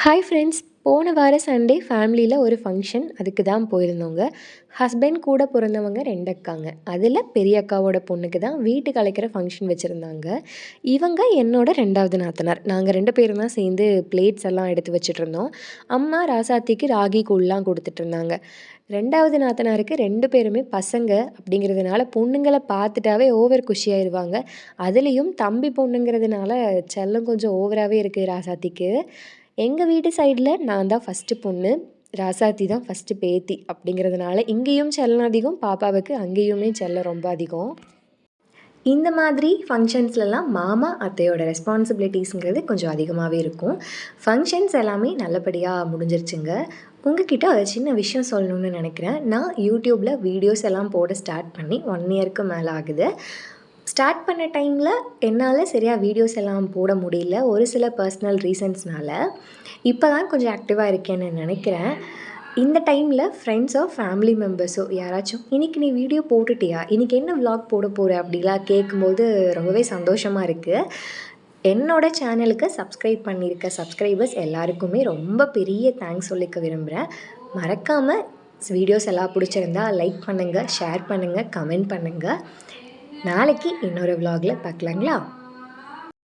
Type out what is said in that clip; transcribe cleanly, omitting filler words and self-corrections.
Hi friends, போன வார Sunday ஃபேமிலியில் ஒரு ஃபங்க்ஷன். அதுக்கு தான் போயிருந்தோங்க. ஹஸ்பண்ட் கூட பிறந்தவங்க 2 அக்காங்க. அதில் பெரிய அக்காவோட பொண்ணுக்கு தான் வீட்டுக்கு அழைக்கிற ஃபங்க்ஷன் வச்சுருந்தாங்க. இவங்க என்னோட 2வது நாத்தனார். நாங்கள் 2 பேரும் தான் சேர்ந்து பிளேட்ஸ் எல்லாம் எடுத்து வச்சுட்ருந்தோம். அம்மா ராசாத்திக்கு ராகி கூழ்லாம் கொடுத்துட்ருந்தாங்க. 2வது நாத்தனாருக்கு 2 பேருமே பசங்க அப்படிங்கிறதுனால பொண்ணுங்களை பார்த்துட்டாவே ஓவர் குஷியாயிருவாங்க. அதுலேயும் தம்பி பொண்ணுங்கிறதுனால செல்லம் கொஞ்சம் ஓவராகவே இருக்குது ராசாத்திக்கு. எங்கள் வீட்டு சைடில் நான் தான் ஃபஸ்ட்டு பொண்ணு, ராசாத்தி தான் ஃபஸ்ட்டு பேத்தி. அப்படிங்கிறதுனால இங்கேயும் செல்லம் அதிகம், பாப்பாவுக்கு அங்கேயுமே செல்லம் ரொம்ப அதிகம். இந்த மாதிரி ஃபங்க்ஷன்ஸ்லலாம் மாமா அத்தையோட ரெஸ்பான்சிபிலிட்டிஸுங்கிறது கொஞ்சம் அதிகமாகவே இருக்கும். ஃபங்க்ஷன்ஸ் எல்லாமே நல்லபடியாக முடிஞ்சிருச்சுங்க. உங்ககிட்ட ஒரு சின்ன விஷயம் சொல்லணுன்னு நினைக்கிறேன். நான் யூடியூப்பில் வீடியோஸ் எல்லாம் போட ஸ்டார்ட் பண்ணி 1 இயருக்கு மேலே ஆகுது. ஸ்டார்ட் பண்ண டைமில் என்னால் சரியாக வீடியோஸ் எல்லாம் போட முடியல, ஒரு சில பர்சனல் ரீசன்ஸ்னால். இப்போ தான் கொஞ்சம் ஆக்டிவாக இருக்கேன்னு நினைக்கிறேன். இந்த டைமில் ஃப்ரெண்ட்ஸோ ஃபேமிலி மெம்பர்ஸோ யாராச்சும் இன்றைக்கி நீ வீடியோ போட்டுட்டியா, இன்றைக்கி என்ன விலாக் போட போகிற அப்படிலாம் கேட்கும்போது ரொம்பவே சந்தோஷமாக இருக்குது. என்னோடய சேனலுக்கு சப்ஸ்கிரைப் பண்ணியிருக்க சப்ஸ்கிரைபர்ஸ் எல்லாருக்குமே ரொம்ப பெரிய தேங்க்ஸ் சொல்லிக்க விரும்புகிறேன். மறக்காமல் வீடியோஸ் எல்லாம் பிடிச்சிருந்தா லைக் பண்ணுங்கள், ஷேர் பண்ணுங்கள், கமெண்ட் பண்ணுங்கள். நாளைக்கு இன்னொரு விலாகில் பார்க்கலாங்களா?